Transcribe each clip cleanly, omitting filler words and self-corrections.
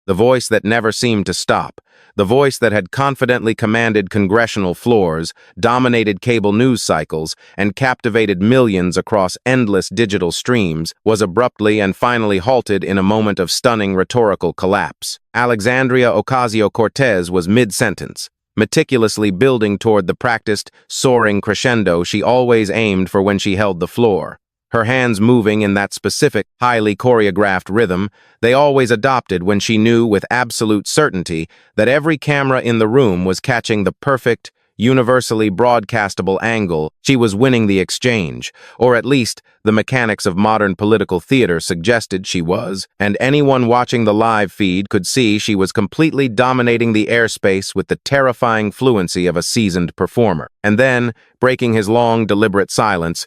the voice that never seemed to stop, the voice that had confidently commanded congressional floors, dominated cable news cycles, and captivated millions across endless digital streams, was abruptly and finally halted in a moment of stunning rhetorical collapse. Alexandria Ocasio-Cortez was mid-sentence, meticulously building toward the practiced, soaring crescendo she always aimed for when she held the floor. Her hands moving in that specific, highly choreographed rhythm they always adopted when she knew with absolute certainty that every camera in the room was catching the perfect, universally broadcastable angle. She was winning the exchange, or at least the mechanics of modern political theater suggested she was, and anyone watching the live feed could see she was completely dominating the airspace with the terrifying fluency of a seasoned performer. And then, breaking his long, deliberate silence,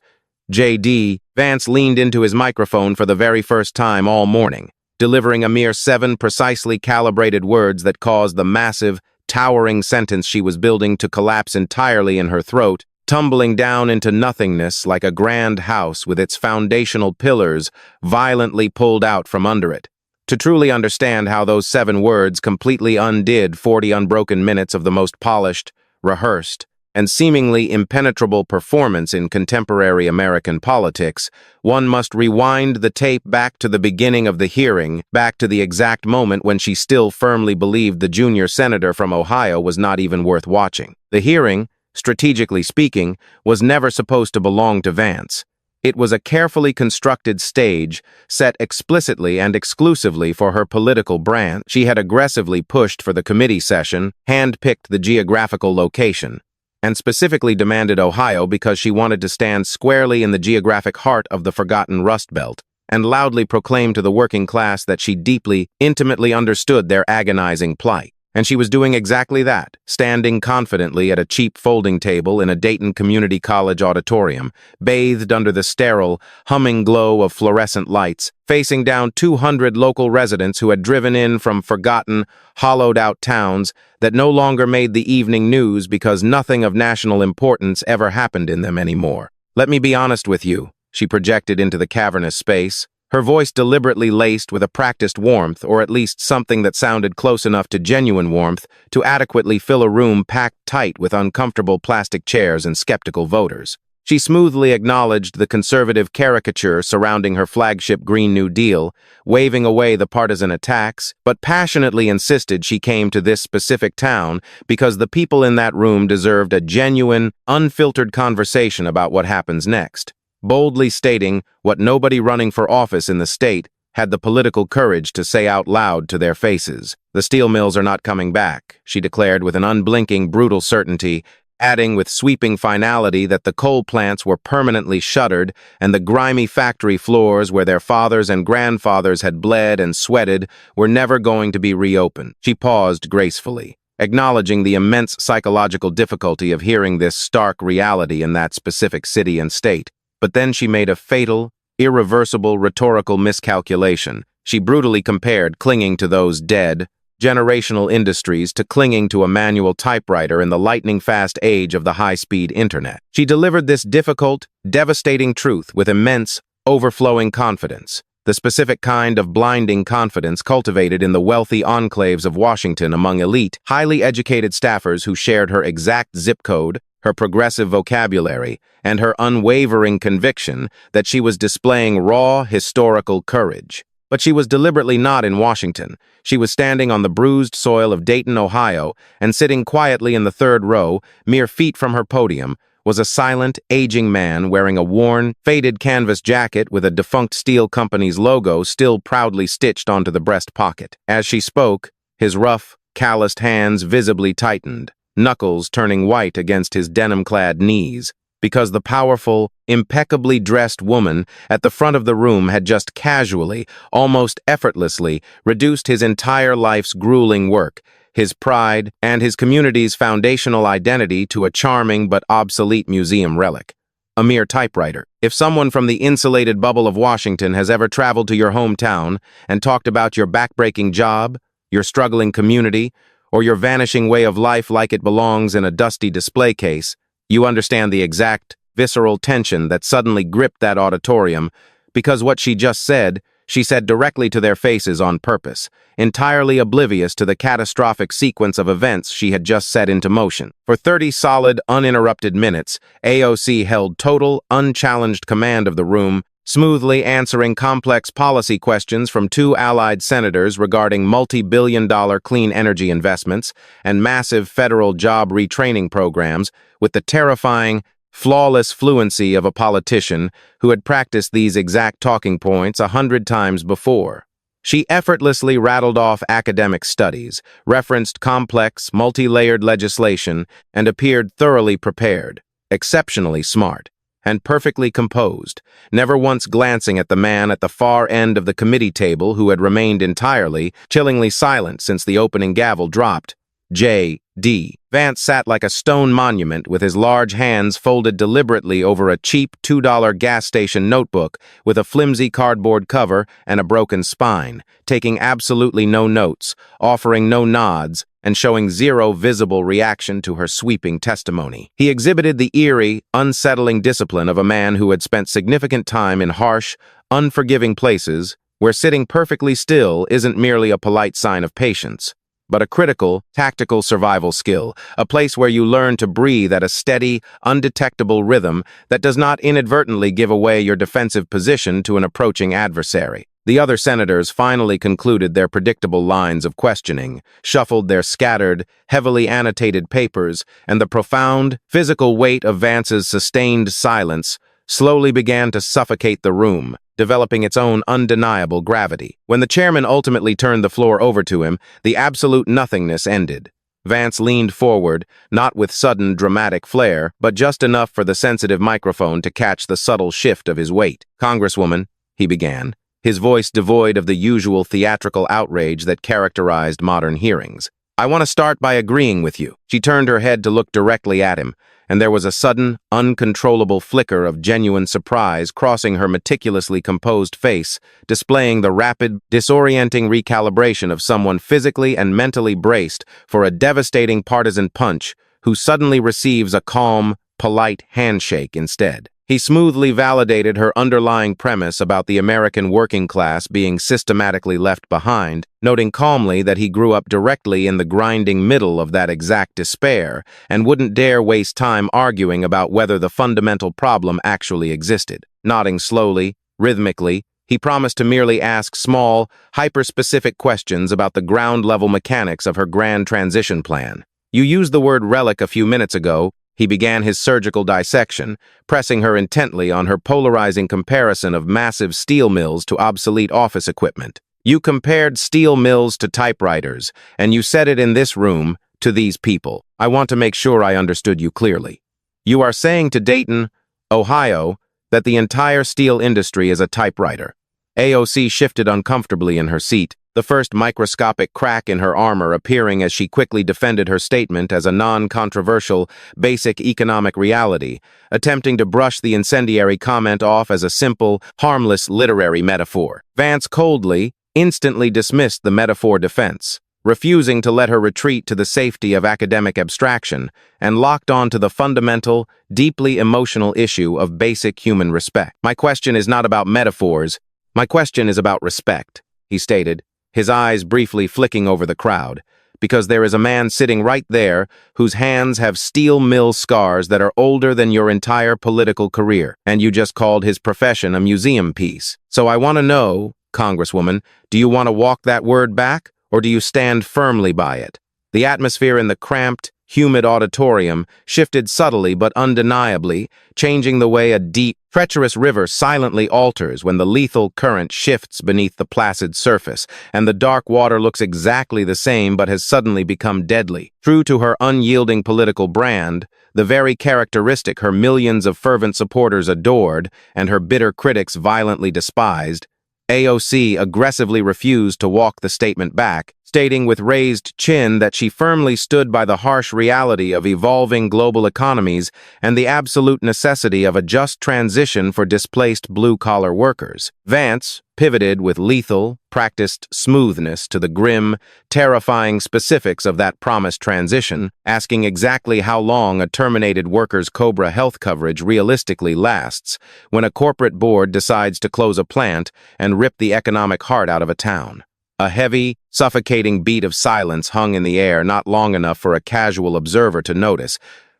J.D. Vance leaned into his microphone for the very first time all morning, delivering a mere 7 precisely calibrated words that caused the massive, towering sentence she was building to collapse entirely in her throat, tumbling down into nothingness like a grand house with its foundational pillars violently pulled out from under it. To truly understand how those 7 words completely undid 40 unbroken minutes of the most polished, rehearsed, and seemingly impenetrable performance in contemporary American politics, one must rewind the tape back to the beginning of the hearing, back to the exact moment when she still firmly believed the junior senator from Ohio was not even worth watching. The hearing, strategically speaking, was never supposed to belong to Vance. It was a carefully constructed stage set explicitly and exclusively for her political brand. She had aggressively pushed for the committee session, hand-picked the geographical location, and specifically demanded Ohio because she wanted to stand squarely in the geographic heart of the forgotten Rust Belt, and loudly proclaim to the working class that she deeply, intimately understood their agonizing plight. And she was doing exactly that, standing confidently at a cheap folding table in a Dayton Community College auditorium, bathed under the sterile, humming glow of fluorescent lights, facing down 200 local residents who had driven in from forgotten, hollowed-out towns that no longer made the evening news because nothing of national importance ever happened in them anymore. "Let me be honest with you," she projected into the cavernous space, her voice deliberately laced with a practiced warmth, or at least something that sounded close enough to genuine warmth to adequately fill a room packed tight with uncomfortable plastic chairs and skeptical voters. She smoothly acknowledged the conservative caricature surrounding her flagship Green New Deal, waving away the partisan attacks, but passionately insisted she came to this specific town because the people in that room deserved a genuine, unfiltered conversation about what happens next, boldly stating what nobody running for office in the state had the political courage to say out loud to their faces. "The steel mills are not coming back," she declared with an unblinking, brutal certainty, adding with sweeping finality that the coal plants were permanently shuttered and the grimy factory floors where their fathers and grandfathers had bled and sweated were never going to be reopened. She paused gracefully, acknowledging the immense psychological difficulty of hearing this stark reality in that specific city and state. But then she made a fatal, irreversible rhetorical miscalculation. She brutally compared clinging to those dead, generational industries to clinging to a manual typewriter in the lightning-fast age of the high-speed internet. She delivered this difficult, devastating truth with immense, overflowing confidence, the specific kind of blinding confidence cultivated in the wealthy enclaves of Washington among elite, highly educated staffers who shared her exact zip code, her progressive vocabulary, and her unwavering conviction that she was displaying raw, historical courage. But she was deliberately not in Washington. She was standing on the bruised soil of Dayton, Ohio, and sitting quietly in the third row, mere feet from her podium, was a silent, aging man wearing a worn, faded canvas jacket with a defunct steel company's logo still proudly stitched onto the breast pocket. As she spoke, his rough, calloused hands visibly tightened, knuckles turning white against his denim-clad knees, because the powerful, impeccably dressed woman at the front of the room had just casually, almost effortlessly, reduced his entire life's grueling work, his pride, and his community's foundational identity to a charming but obsolete museum relic. A mere typewriter. If someone from the insulated bubble of Washington has ever traveled to your hometown and talked about your backbreaking job, your struggling community, or your vanishing way of life like it belongs in a dusty display case, you understand the exact, visceral tension that suddenly gripped that auditorium, because what she just said, she said directly to their faces on purpose, entirely oblivious to the catastrophic sequence of events she had just set into motion. For 30 solid, uninterrupted minutes, AOC held total, unchallenged command of the room, smoothly answering complex policy questions from two allied senators regarding multi-billion-dollar clean energy investments and massive federal job retraining programs with the terrifying, flawless fluency of a politician who had practiced these exact talking points 100 times before. She effortlessly rattled off academic studies, referenced complex, multi-layered legislation, and appeared thoroughly prepared, exceptionally smart, and perfectly composed, never once glancing at the man at the far end of the committee table who had remained entirely, chillingly silent since the opening gavel dropped. J.D. Vance sat like a stone monument with his large hands folded deliberately over a cheap $2 gas station notebook with a flimsy cardboard cover and a broken spine, taking absolutely no notes, offering no nods, and showing zero visible reaction to her sweeping testimony. He exhibited the eerie, unsettling discipline of a man who had spent significant time in harsh, unforgiving places where sitting perfectly still isn't merely a polite sign of patience, but a critical, tactical survival skill, a place where you learn to breathe at a steady, undetectable rhythm that does not inadvertently give away your defensive position to an approaching adversary. The other senators finally concluded their predictable lines of questioning, shuffled their scattered, heavily annotated papers, and the profound, physical weight of Vance's sustained silence slowly began to suffocate the room, developing its own undeniable gravity. When the chairman ultimately turned the floor over to him, the absolute nothingness ended. Vance leaned forward, not with sudden, dramatic flair, but just enough for the sensitive microphone to catch the subtle shift of his weight. "Congresswoman," he began, his voice devoid of the usual theatrical outrage that characterized modern hearings. "I want to start by agreeing with you." She turned her head to look directly at him, and there was a sudden, uncontrollable flicker of genuine surprise crossing her meticulously composed face, displaying the rapid, disorienting recalibration of someone physically and mentally braced for a devastating partisan punch who suddenly receives a calm, polite handshake instead. He smoothly validated her underlying premise about the American working class being systematically left behind, noting calmly that he grew up directly in the grinding middle of that exact despair and wouldn't dare waste time arguing about whether the fundamental problem actually existed. Nodding slowly, rhythmically, he promised to merely ask small, hyper-specific questions about the ground-level mechanics of her grand transition plan. "You used the word relic a few minutes ago." He began his surgical dissection, pressing her intently on her polarizing comparison of massive steel mills to obsolete office equipment. "You compared steel mills to typewriters, and you said it in this room to these people. I want to make sure I understood you clearly. You are saying to Dayton, Ohio, that the entire steel industry is a typewriter." AOC shifted uncomfortably in her seat, the first microscopic crack in her armor appearing as she quickly defended her statement as a non-controversial, basic economic reality, attempting to brush the incendiary comment off as a simple, harmless literary metaphor. Vance coldly, instantly dismissed the metaphor defense, refusing to let her retreat to the safety of academic abstraction, and locked on to the fundamental, deeply emotional issue of basic human respect. "My question is not about metaphors. My question is about respect," he stated, his eyes briefly flicking over the crowd, "because there is a man sitting right there whose hands have steel mill scars that are older than your entire political career, and you just called his profession a museum piece. So I want to know, Congresswoman, do you want to walk that word back, or do you stand firmly by it?" The atmosphere in the cramped, humid auditorium shifted subtly but undeniably, changing the way a deep, treacherous river silently alters when the lethal current shifts beneath the placid surface, and the dark water looks exactly the same but has suddenly become deadly. True to her unyielding political brand, the very characteristic her millions of fervent supporters adored and her bitter critics violently despised, AOC aggressively refused to walk the statement back, stating with raised chin that she firmly stood by the harsh reality of evolving global economies and the absolute necessity of a just transition for displaced blue-collar workers. Vance pivoted with lethal, practiced smoothness to the grim, terrifying specifics of that promised transition, asking exactly how long a terminated worker's COBRA health coverage realistically lasts when a corporate board decides to close a plant and rip the economic heart out of a town. A heavy, suffocating beat of silence hung in the air, not long enough for a casual observer to notice,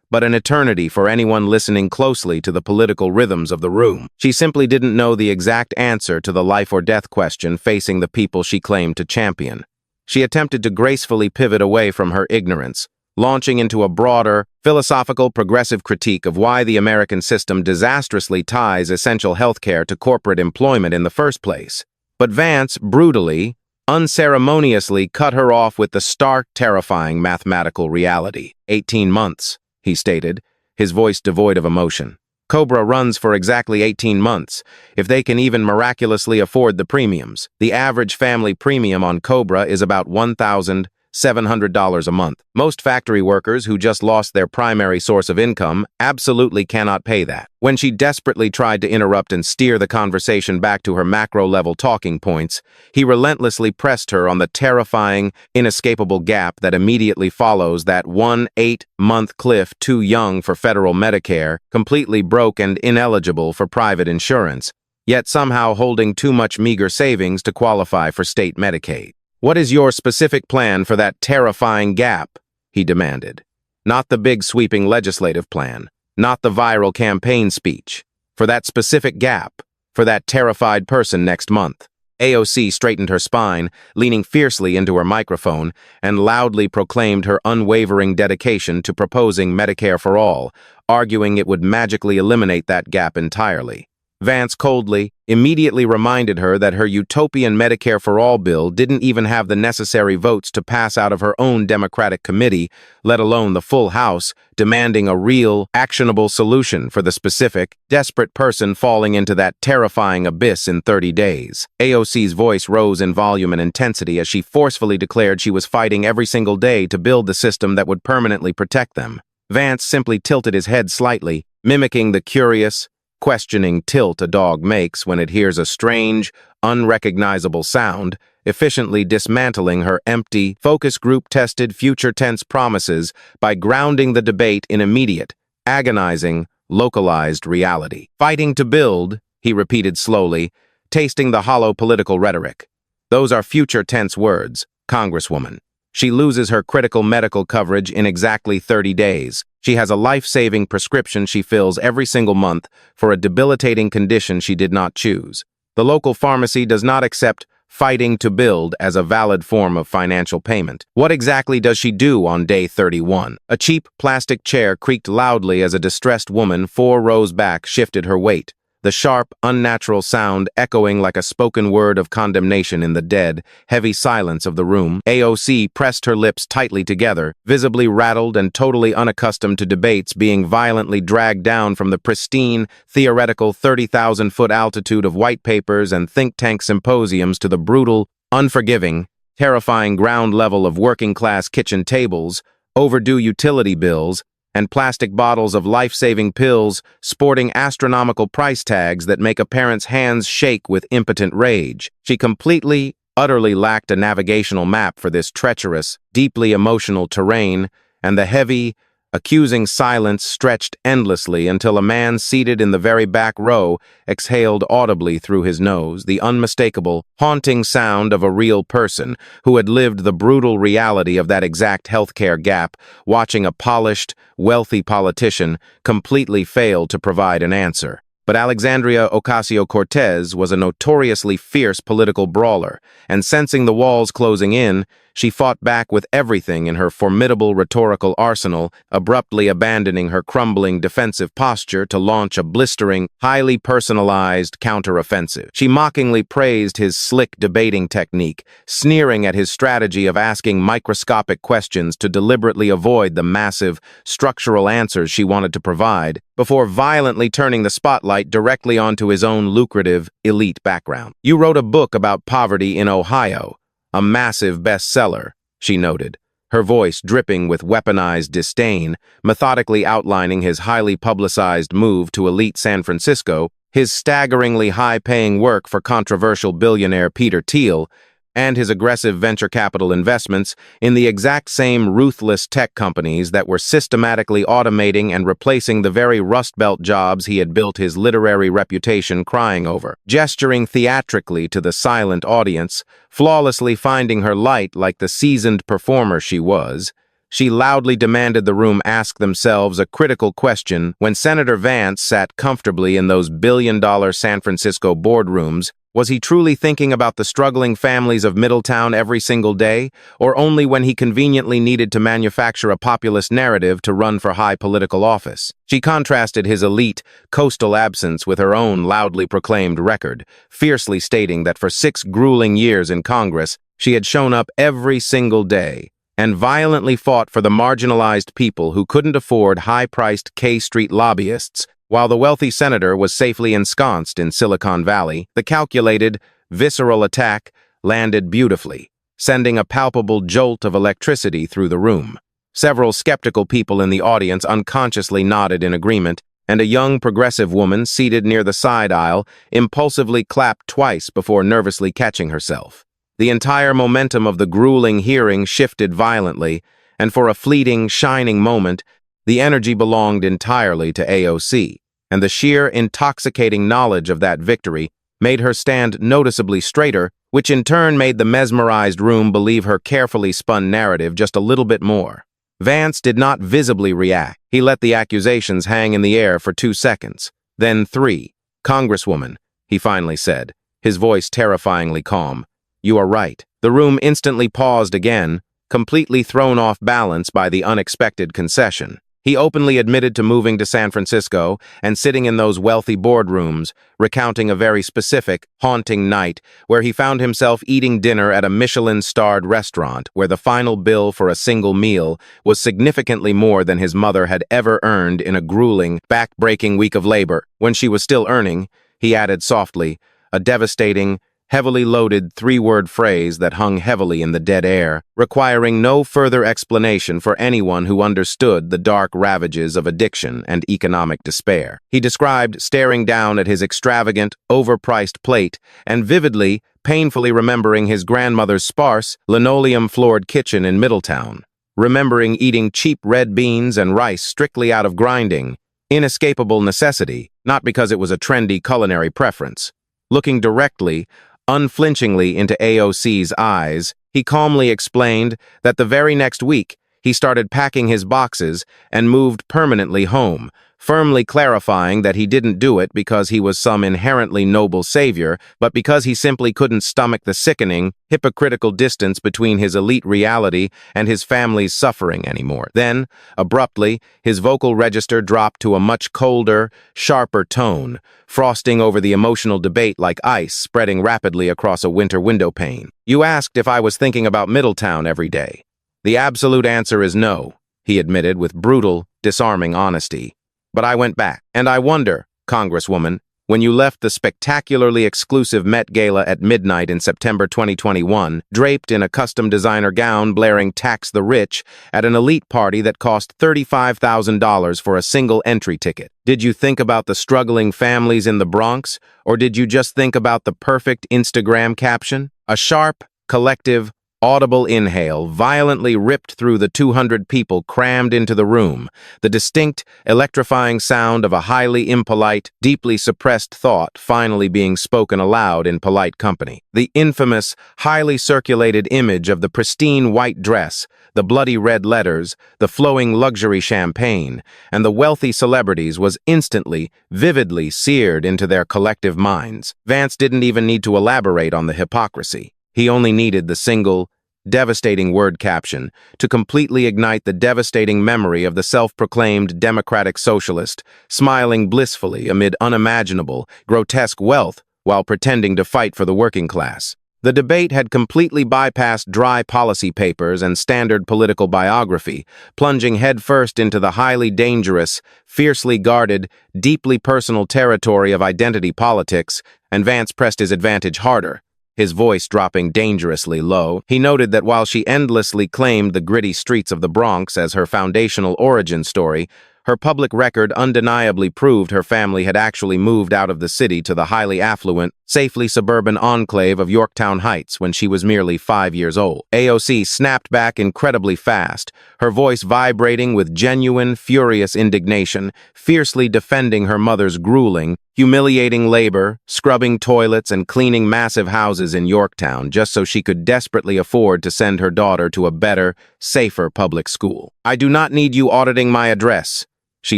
but an eternity for anyone listening closely to the political rhythms of the room. She simply didn't know the exact answer to the life-or-death question facing the people she claimed to champion. She attempted to gracefully pivot away from her ignorance, launching into a broader, philosophical, progressive critique of why the American system disastrously ties essential healthcare to corporate employment in the first place. But Vance brutally, unceremoniously cut her off with the stark, terrifying mathematical reality. 18 months. He stated, his voice devoid of emotion. COBRA runs for exactly 18 months, if they can even miraculously afford the premiums. The average family premium on COBRA is about $1,700 a month. Most factory workers who just lost their primary source of income absolutely cannot pay that. When she desperately tried to interrupt and steer the conversation back to her macro-level talking points, he relentlessly pressed her on the terrifying, inescapable gap that immediately follows that 8-month cliff too young for federal Medicare, completely broke and ineligible for private insurance, yet somehow holding too much meager savings to qualify for state Medicaid. "What is your specific plan for that terrifying gap?" he demanded. Not the big sweeping legislative plan, not the viral campaign speech. For that specific gap, for that terrified person next month. AOC straightened her spine, leaning fiercely into her microphone, and loudly proclaimed her unwavering dedication to proposing Medicare for all, arguing it would magically eliminate that gap entirely. Vance coldly, immediately reminded her that her utopian Medicare for All bill didn't even have the necessary votes to pass out of her own Democratic committee, let alone the full House, demanding a real, actionable solution for the specific, desperate person falling into that terrifying abyss in 30 days. AOC's voice rose in volume and intensity as she forcefully declared she was fighting every single day to build the system that would permanently protect them. Vance simply tilted his head slightly, mimicking the curious, questioning tilt a dog makes when it hears a strange, unrecognizable sound, efficiently dismantling her empty, focus group-tested future tense promises by grounding the debate in immediate, agonizing, localized reality. "Fighting to build," he repeated slowly, tasting the hollow political rhetoric. "Those are future tense words, Congresswoman. She loses her critical medical coverage in exactly 30 days. She has a life-saving prescription she fills every single month for a debilitating condition she did not choose. The local pharmacy does not accept fighting to build as a valid form of financial payment. What exactly does she do on day 31? A cheap plastic chair creaked loudly as a distressed woman 4 rows back shifted her weight, the sharp, unnatural sound echoing like a spoken word of condemnation in the dead, heavy silence of the room. AOC pressed her lips tightly together, visibly rattled and totally unaccustomed to debates being violently dragged down from the pristine, theoretical 30,000-foot altitude of white papers and think tank symposiums to the brutal, unforgiving, terrifying ground level of working-class kitchen tables, overdue utility bills, and plastic bottles of life-saving pills sporting astronomical price tags that make a parent's hands shake with impotent rage. She completely, utterly lacked a navigational map for this treacherous, deeply emotional terrain, and the heavy, accusing silence stretched endlessly until a man seated in the very back row exhaled audibly through his nose, the unmistakable, haunting sound of a real person who had lived the brutal reality of that exact healthcare gap, watching a polished, wealthy politician completely fail to provide an answer. But Alexandria Ocasio-Cortez was a notoriously fierce political brawler, and sensing the walls closing in, she fought back with everything in her formidable rhetorical arsenal, abruptly abandoning her crumbling defensive posture to launch a blistering, highly personalized counteroffensive. She mockingly praised his slick debating technique, sneering at his strategy of asking microscopic questions to deliberately avoid the massive, structural answers she wanted to provide, before violently turning the spotlight directly onto his own lucrative, elite background. "You wrote a book about poverty in Ohio," a massive bestseller, she noted, her voice dripping with weaponized disdain, methodically outlining his highly publicized move to elite San Francisco, his staggeringly high-paying work for controversial billionaire Peter Thiel, and his aggressive venture capital investments in the exact same ruthless tech companies that were systematically automating and replacing the very Rust Belt jobs he had built his literary reputation crying over. Gesturing theatrically to the silent audience, flawlessly finding her light like the seasoned performer she was, she loudly demanded the room ask themselves a critical question when Senator Vance sat comfortably in those billion-dollar San Francisco boardrooms. Was he truly thinking about the struggling families of Middletown every single day, or only when he conveniently needed to manufacture a populist narrative to run for high political office? She contrasted his elite, coastal absence with her own loudly proclaimed record, fiercely stating that for 6 grueling years in Congress, she had shown up every single day and violently fought for the marginalized people who couldn't afford high-priced K Street lobbyists. While the wealthy senator was safely ensconced in Silicon Valley, the calculated, visceral attack landed beautifully, sending a palpable jolt of electricity through the room. Several skeptical people in the audience unconsciously nodded in agreement, and a young progressive woman seated near the side aisle impulsively clapped twice before nervously catching herself. The entire momentum of the grueling hearing shifted violently, and for a fleeting, shining moment, the energy belonged entirely to AOC, and the sheer intoxicating knowledge of that victory made her stand noticeably straighter, which in turn made the mesmerized room believe her carefully spun narrative just a little bit more. Vance did not visibly react. He let the accusations hang in the air for 2 seconds, then 3. "Congresswoman," he finally said, his voice terrifyingly calm, "you are right." The room instantly paused again, completely thrown off balance by the unexpected concession. He openly admitted to moving to San Francisco and sitting in those wealthy boardrooms, recounting a very specific, haunting night where he found himself eating dinner at a Michelin-starred restaurant where the final bill for a single meal was significantly more than his mother had ever earned in a grueling, back-breaking week of labor. When she was still earning, he added softly, a devastating, heavily loaded 3-word phrase that hung heavily in the dead air, requiring no further explanation for anyone who understood the dark ravages of addiction and economic despair. He described staring down at his extravagant, overpriced plate and vividly, painfully remembering his grandmother's sparse, linoleum-floored kitchen in Middletown, remembering eating cheap red beans and rice strictly out of grinding, inescapable necessity, not because it was a trendy culinary preference. Looking directly, unflinchingly into AOC's eyes, he calmly explained that the very next week, he started packing his boxes and moved permanently home, firmly clarifying that he didn't do it because he was some inherently noble savior, but because he simply couldn't stomach the sickening, hypocritical distance between his elite reality and his family's suffering anymore. Then, abruptly, his vocal register dropped to a much colder, sharper tone, frosting over the emotional debate like ice spreading rapidly across a winter window pane. "You asked if I was thinking about Middletown every day. The absolute answer is no," he admitted with brutal, disarming honesty. "But I went back. And I wonder, Congresswoman, when you left the spectacularly exclusive Met Gala at midnight in September 2021, draped in a custom designer gown blaring Tax the Rich at an elite party that cost $35,000 for a single entry ticket, did you think about the struggling families in the Bronx, or did you just think about the perfect Instagram caption?" A sharp, collective, audible inhale violently ripped through the 200 people crammed into the room, the distinct, electrifying sound of a highly impolite, deeply suppressed thought finally being spoken aloud in polite company. The infamous, highly circulated image of the pristine white dress, the bloody red letters, the flowing luxury champagne, and the wealthy celebrities was instantly, vividly seared into their collective minds. Vance didn't even need to elaborate on the hypocrisy. He only needed the single, devastating word caption to completely ignite the devastating memory of the self-proclaimed democratic socialist, smiling blissfully amid unimaginable, grotesque wealth while pretending to fight for the working class. The debate had completely bypassed dry policy papers and standard political biography, plunging headfirst into the highly dangerous, fiercely guarded, deeply personal territory of identity politics, and Vance pressed his advantage harder. his voice dropping dangerously low. He noted that while she endlessly claimed the gritty streets of the Bronx as her foundational origin story, her public record undeniably proved her family had actually moved out of the city to the highly affluent, safely suburban enclave of Yorktown Heights when she was merely 5 years old. AOC snapped back incredibly fast, her voice vibrating with genuine, furious indignation, fiercely defending her mother's grueling, humiliating labor, scrubbing toilets and cleaning massive houses in Yorktown just so she could desperately afford to send her daughter to a better, safer public school. "I do not need you auditing my address," she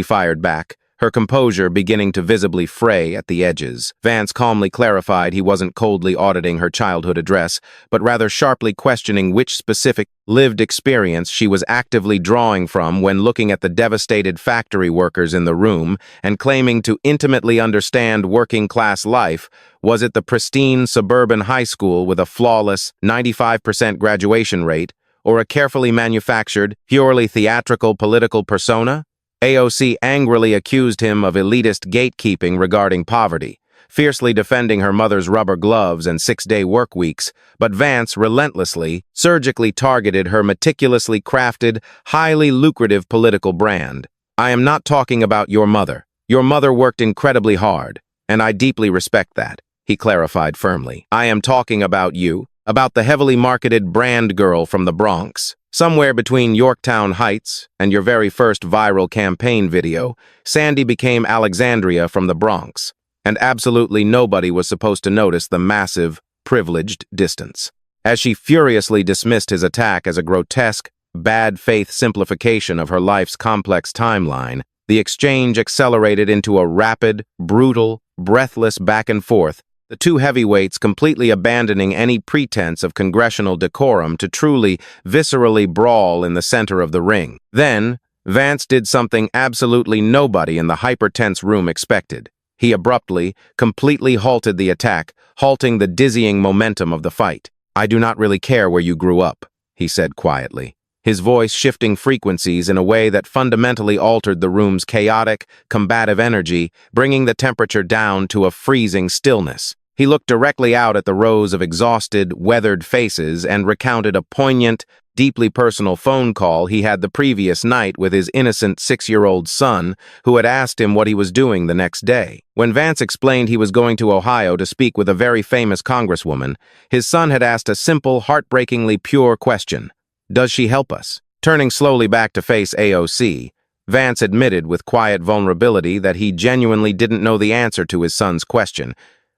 fired back, her composure beginning to visibly fray at the edges. Vance calmly clarified he wasn't coldly auditing her childhood address, but rather sharply questioning which specific lived experience she was actively drawing from when looking at the devastated factory workers in the room and claiming to intimately understand working-class life. Was it the pristine suburban high school with a flawless 95% graduation rate, or a carefully manufactured, purely theatrical political persona? AOC angrily accused him of elitist gatekeeping regarding poverty, fiercely defending her mother's rubber gloves and 6-day work weeks, but Vance relentlessly, surgically targeted her meticulously crafted, highly lucrative political brand. "I am not talking about your mother. Your mother worked incredibly hard, and I deeply respect that," he clarified firmly. "I am talking about you, about the heavily marketed brand girl from the Bronx. Somewhere between Yorktown Heights and your very first viral campaign video, Sandy became Alexandria from the Bronx, and absolutely nobody was supposed to notice the massive, privileged distance." As she furiously dismissed his attack as a grotesque, bad-faith simplification of her life's complex timeline, the exchange accelerated into a rapid, brutal, breathless back and forth, the two heavyweights completely abandoning any pretense of congressional decorum to truly, viscerally brawl in the center of the ring. Then, Vance did something absolutely nobody in the hyper-tense room expected. He abruptly, completely halted the attack, halting the dizzying momentum of the fight. "I do not really care where you grew up," he said quietly, his voice shifting frequencies in a way that fundamentally altered the room's chaotic, combative energy, bringing the temperature down to a freezing stillness. He looked directly out at the rows of exhausted, weathered faces and recounted a poignant, deeply personal phone call he had the previous night with his innocent 6-year-old son, who had asked him what he was doing the next day. When Vance explained he was going to Ohio to speak with a very famous congresswoman, his son had asked a simple, heartbreakingly pure question: "Does she help us?" Turning slowly back to face AOC, Vance admitted with quiet vulnerability that he genuinely didn't know the answer to his son's question,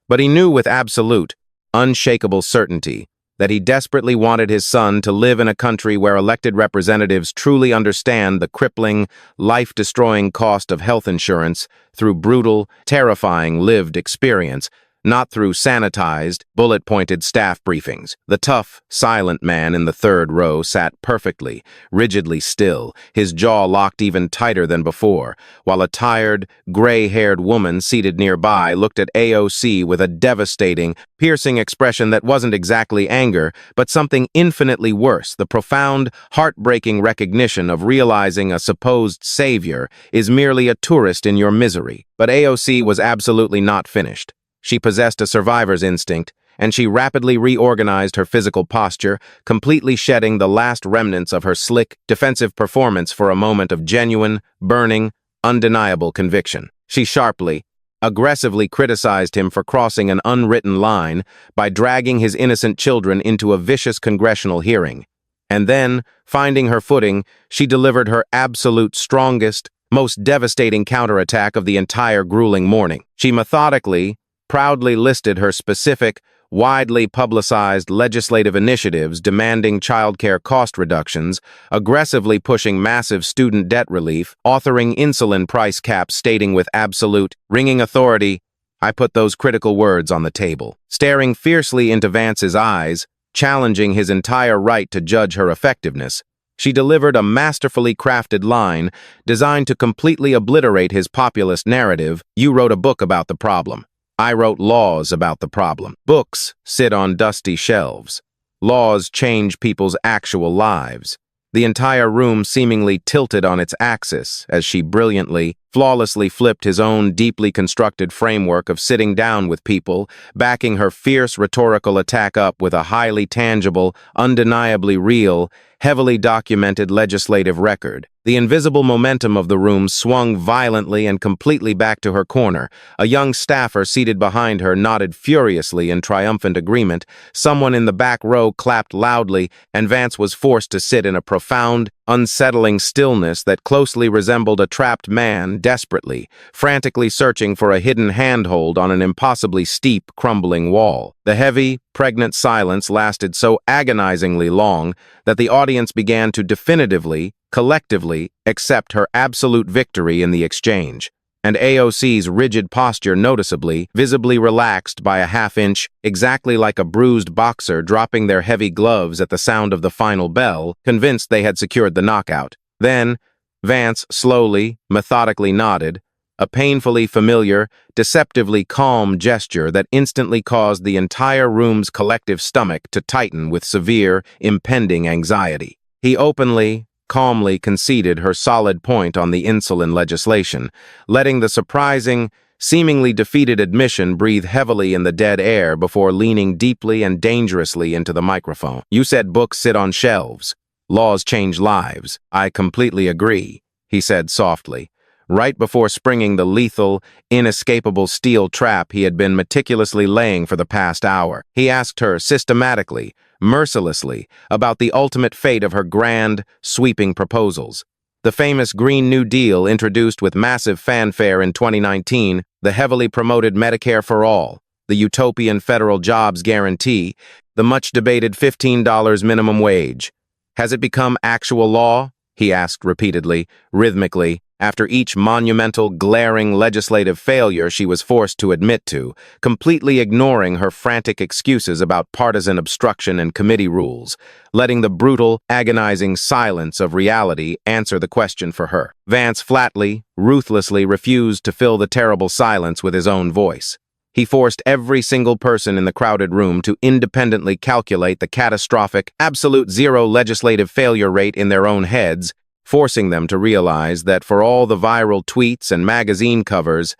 but he knew with absolute, unshakable certainty that he desperately wanted his son to live in a country where elected representatives truly understand the crippling, life-destroying cost of health insurance through brutal, terrifying lived experience, not through sanitized, bullet-pointed staff briefings. The tough, silent man in the third row sat perfectly, rigidly still, his jaw locked even tighter than before, while a tired, gray-haired woman seated nearby looked at AOC with a devastating, piercing expression that wasn't exactly anger, but something infinitely worse, the profound, heartbreaking recognition of realizing a supposed savior is merely a tourist in your misery. But AOC was absolutely not finished. She possessed a survivor's instinct, and she rapidly reorganized her physical posture, completely shedding the last remnants of her slick, defensive performance for a moment of genuine, burning, undeniable conviction. She sharply, aggressively criticized him for crossing an unwritten line by dragging his innocent children into a vicious congressional hearing. And then, finding her footing, she delivered her absolute strongest, most devastating counterattack of the entire grueling morning. She methodically, proudly listed her specific, widely publicized legislative initiatives demanding childcare cost reductions, aggressively pushing massive student debt relief, authoring insulin price caps, stating with absolute, ringing authority, I put those critical words on the table. Staring fiercely into Vance's eyes, challenging his entire right to judge her effectiveness, she delivered a masterfully crafted line designed to completely obliterate his populist narrative. You wrote a book about the problem. I wrote laws about the problem. Books sit on dusty shelves. Laws change people's actual lives. The entire room seemingly tilted on its axis as she brilliantly, flawlessly flipped his own deeply constructed framework of sitting down with people, backing her fierce rhetorical attack up with a highly tangible, undeniably real, heavily documented legislative record. The invisible momentum of the room swung violently and completely back to her corner. A young staffer seated behind her nodded furiously in triumphant agreement. Someone in the back row clapped loudly, and Vance was forced to sit in a profound, unsettling stillness that closely resembled a trapped man desperately, frantically searching for a hidden handhold on an impossibly steep, crumbling wall. The heavy, pregnant silence lasted so agonizingly long that the audience began to definitively, collectively, accept her absolute victory in the exchange, and AOC's rigid posture noticeably, visibly relaxed by a half-inch, exactly like a bruised boxer dropping their heavy gloves at the sound of the final bell, convinced they had secured the knockout. Then, Vance slowly, methodically nodded, a painfully familiar, deceptively calm gesture that instantly caused the entire room's collective stomach to tighten with severe, impending anxiety. He openly, calmly conceded her solid point on the insulin legislation, letting the surprising, seemingly defeated admission breathe heavily in the dead air before leaning deeply and dangerously into the microphone. "You said books sit on shelves. Laws change lives. I completely agree," he said softly, right before springing the lethal, inescapable steel trap he had been meticulously laying for the past hour. He asked her systematically, mercilessly, about the ultimate fate of her grand, sweeping proposals. The famous Green New Deal introduced with massive fanfare in 2019, the heavily promoted Medicare for All, the utopian federal jobs guarantee, the much-debated $15 minimum wage. Has it become actual law? He asked repeatedly, rhythmically, after each monumental, glaring legislative failure she was forced to admit to, completely ignoring her frantic excuses about partisan obstruction and committee rules, letting the brutal, agonizing silence of reality answer the question for her. Vance flatly, ruthlessly refused to fill the terrible silence with his own voice. He forced every single person in the crowded room to independently calculate the catastrophic, absolute zero legislative failure rate in their own heads, forcing them to realize that for all the viral tweets and magazine covers,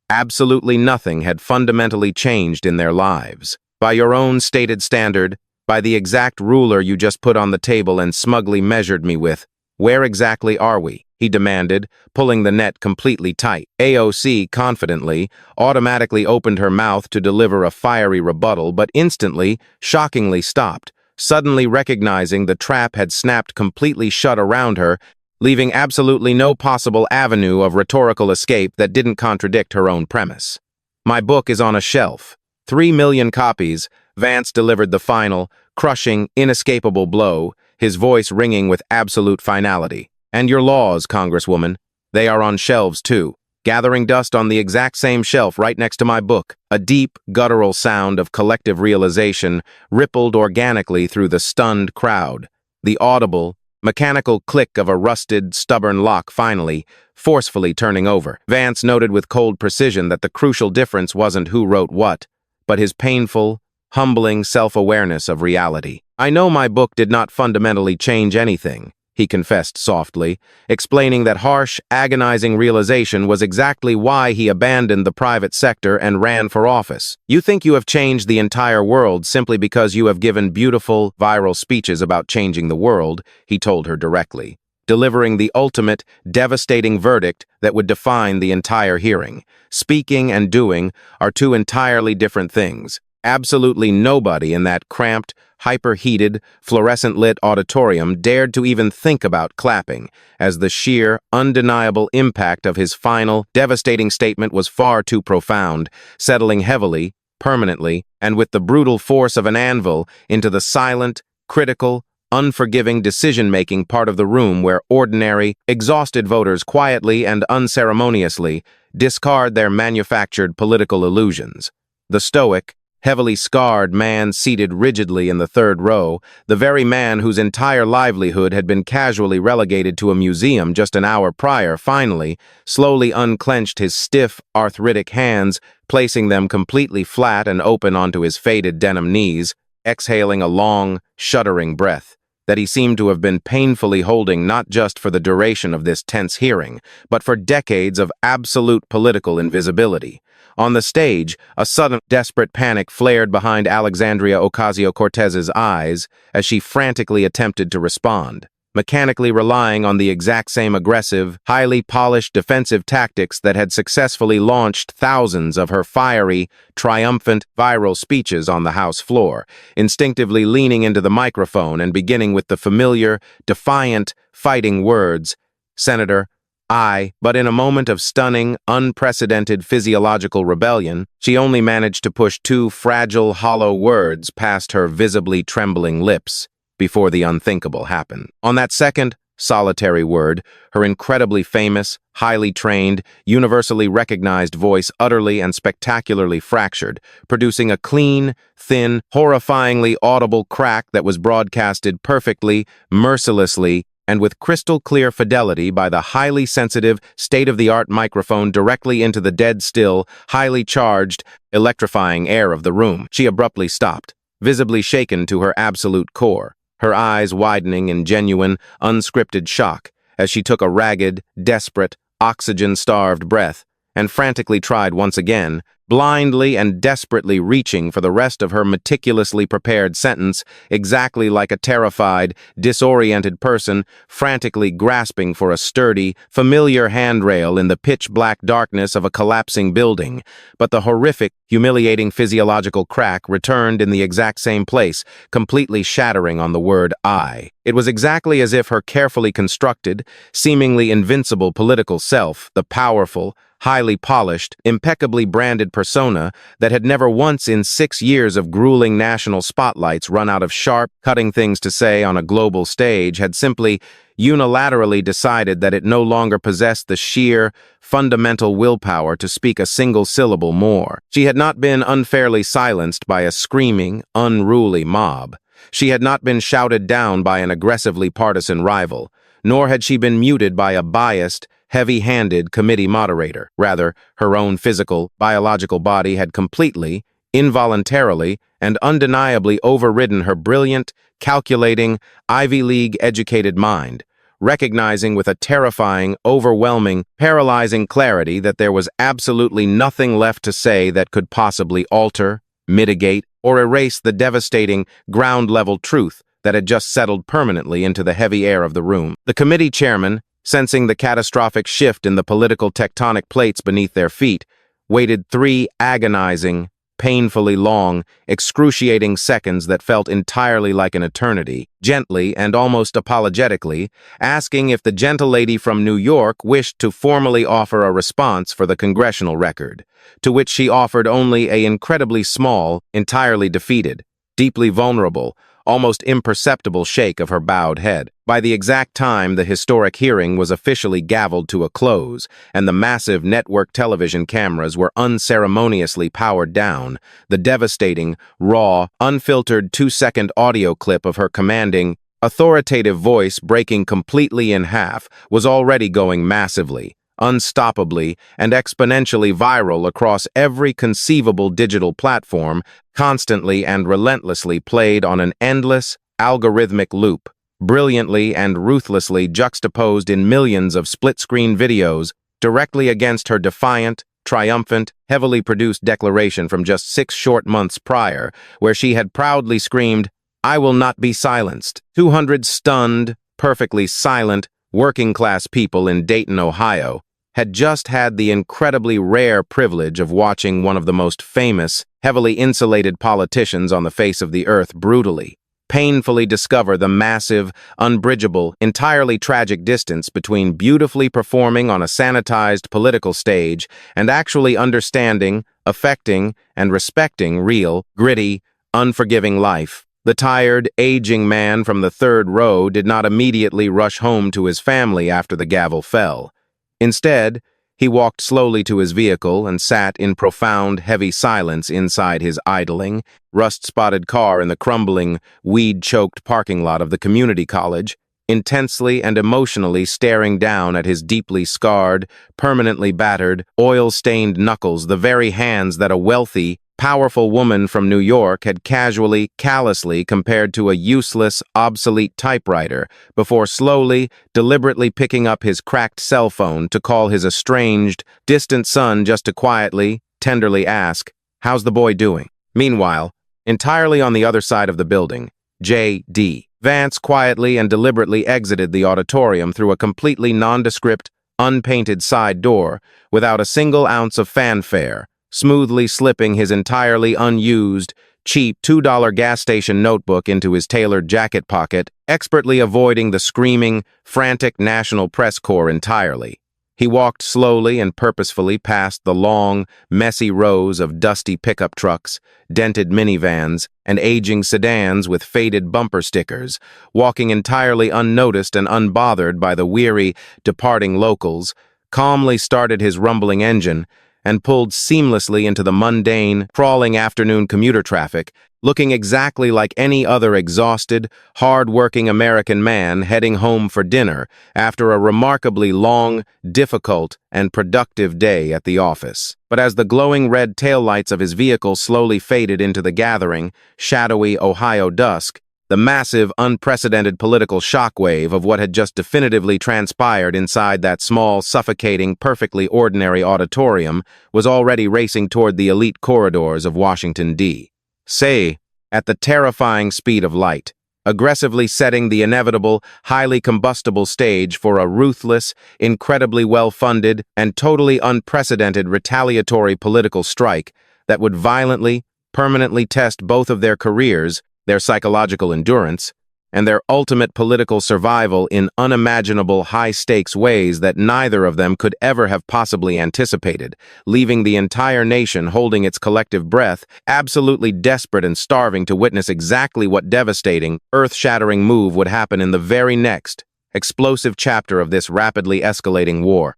absolutely nothing had fundamentally changed in their lives. By your own stated standard, by the exact ruler you just put on the table and smugly measured me with, where exactly are we? He demanded, pulling the net completely tight. AOC, confidently, automatically opened her mouth to deliver a fiery rebuttal, but instantly, shockingly stopped, suddenly recognizing the trap had snapped completely shut around her, leaving absolutely no possible avenue of rhetorical escape that didn't contradict her own premise. "My book is on a shelf. 3 million copies," Vance delivered the final, crushing, inescapable blow, his voice ringing with absolute finality. "And your laws, Congresswoman, they are on shelves too, gathering dust on the exact same shelf right next to my book." A deep, guttural sound of collective realization rippled organically through the stunned crowd. The audible, mechanical click of a rusted, stubborn lock finally, forcefully turning over. Vance noted with cold precision that the crucial difference wasn't who wrote what, but his painful, humbling self-awareness of reality. "I know my book did not fundamentally change anything," he confessed softly, explaining that harsh, agonizing realization was exactly why he abandoned the private sector and ran for office. "You think you have changed the entire world simply because you have given beautiful, viral speeches about changing the world," he told her directly, delivering the ultimate, devastating verdict that would define the entire hearing. Speaking and doing are two entirely different things. Absolutely nobody in that cramped, hyper-heated, fluorescent-lit auditorium dared to even think about clapping, as the sheer, undeniable impact of his final, devastating statement was far too profound, settling heavily, permanently, and with the brutal force of an anvil into the silent, critical, unforgiving decision-making part of the room where ordinary, exhausted voters quietly and unceremoniously discard their manufactured political illusions. The stoic, heavily scarred man seated rigidly in the third row, the very man whose entire livelihood had been casually relegated to a museum just an hour prior, finally, slowly unclenched his stiff, arthritic hands, placing them completely flat and open onto his faded denim knees, exhaling a long, shuddering breath. that he seemed to have been painfully holding not just for the duration of this tense hearing, but for decades of absolute political invisibility. On the stage, a sudden, desperate panic flared behind Alexandria Ocasio-Cortez's eyes as she frantically attempted to respond, mechanically relying on the exact same aggressive, highly polished defensive tactics that had successfully launched thousands of her fiery, triumphant, viral speeches on the House floor, instinctively leaning into the microphone and beginning with the familiar, defiant, fighting words, "Senator, but in a moment of stunning, unprecedented physiological rebellion, she only managed to push two fragile, hollow words past her visibly trembling lips before the unthinkable happened. On that second, solitary word, her incredibly famous, highly trained, universally recognized voice utterly and spectacularly fractured, producing a clean, thin, horrifyingly audible crack that was broadcasted perfectly, mercilessly, and with crystal-clear fidelity by the highly sensitive, state-of-the-art microphone directly into the dead-still, highly charged, electrifying air of the room. She abruptly stopped, visibly shaken to her absolute core, her eyes widening in genuine, unscripted shock as she took a ragged, desperate, oxygen-starved breath and frantically tried once again, blindly and desperately reaching for the rest of her meticulously prepared sentence, exactly like a terrified, disoriented person frantically grasping for a sturdy, familiar handrail in the pitch-black darkness of a collapsing building. But the horrific, humiliating physiological crack returned in the exact same place, completely shattering on the word "I." It was exactly as if her carefully constructed, seemingly invincible political self, the powerful, highly polished, impeccably branded persona that had never once in 6 years of grueling national spotlights run out of sharp, cutting things to say on a global stage, had simply unilaterally decided that it no longer possessed the sheer, fundamental willpower to speak a single syllable more. She had not been unfairly silenced by a screaming, unruly mob. She had not been shouted down by an aggressively partisan rival, nor had she been muted by a biased, heavy-handed committee moderator. Rather, her own physical, biological body had completely, involuntarily, and undeniably overridden her brilliant, calculating, Ivy League-educated mind, recognizing with a terrifying, overwhelming, paralyzing clarity that there was absolutely nothing left to say that could possibly alter, mitigate, or erase the devastating, ground-level truth that had just settled permanently into the heavy air of the room. The committee chairman, sensing the catastrophic shift in the political tectonic plates beneath their feet, waited 3 agonizing, painfully long, excruciating seconds that felt entirely like an eternity, gently and almost apologetically, asking if the gentlelady from New York wished to formally offer a response for the congressional record, to which she offered only an incredibly small, entirely defeated, deeply vulnerable, almost imperceptible shake of her bowed head. By the exact time the historic hearing was officially gavelled to a close, and the massive network television cameras were unceremoniously powered down, the devastating, raw, unfiltered 2-second audio clip of her commanding, authoritative voice breaking completely in half was already going massively, unstoppably, and exponentially viral across every conceivable digital platform, constantly and relentlessly played on an endless, algorithmic loop, brilliantly and ruthlessly juxtaposed in millions of split-screen videos directly against her defiant, triumphant, heavily produced declaration from just 6 short months prior, where she had proudly screamed, "I will not be silenced." 200 stunned, perfectly silent, working-class people in Dayton, Ohio, had just had the incredibly rare privilege of watching one of the most famous, heavily insulated politicians on the face of the earth brutally, painfully discover the massive, unbridgeable, entirely tragic distance between beautifully performing on a sanitized political stage and actually understanding, affecting, and respecting real, gritty, unforgiving life. The tired, aging man from the 3rd row did not immediately rush home to his family after the gavel fell. Instead, he walked slowly to his vehicle and sat in profound, heavy silence inside his idling, rust-spotted car in the crumbling, weed-choked parking lot of the community college, intensely and emotionally staring down at his deeply scarred, permanently battered, oil-stained knuckles, the very hands that a wealthy, powerful woman from New York had casually, callously compared to a useless, obsolete typewriter before slowly, deliberately picking up his cracked cell phone to call his estranged, distant son just to quietly, tenderly ask, "How's the boy doing?" Meanwhile, entirely on the other side of the building, J.D. Vance quietly and deliberately exited the auditorium through a completely nondescript, unpainted side door without a single ounce of fanfare, smoothly slipping his entirely unused, cheap $2 gas station notebook into his tailored jacket pocket, expertly avoiding the screaming, frantic National Press Corps entirely. He walked slowly and purposefully past the long, messy rows of dusty pickup trucks, dented minivans, and aging sedans with faded bumper stickers, walking entirely unnoticed and unbothered by the weary, departing locals, calmly started his rumbling engine, and pulled seamlessly into the mundane, crawling afternoon commuter traffic, looking exactly like any other exhausted, hard-working American man heading home for dinner after a remarkably long, difficult, and productive day at the office. But as the glowing red taillights of his vehicle slowly faded into the gathering, shadowy Ohio dusk, the massive, unprecedented political shockwave of what had just definitively transpired inside that small, suffocating, perfectly ordinary auditorium was already racing toward the elite corridors of Washington, D.C. at the terrifying speed of light, aggressively setting the inevitable, highly combustible stage for a ruthless, incredibly well-funded, and totally unprecedented retaliatory political strike that would violently, permanently test both of their careers, their psychological endurance, and their ultimate political survival in unimaginable high-stakes ways that neither of them could ever have possibly anticipated, leaving the entire nation holding its collective breath, absolutely desperate and starving to witness exactly what devastating, earth-shattering move would happen in the very next, explosive chapter of this rapidly escalating war.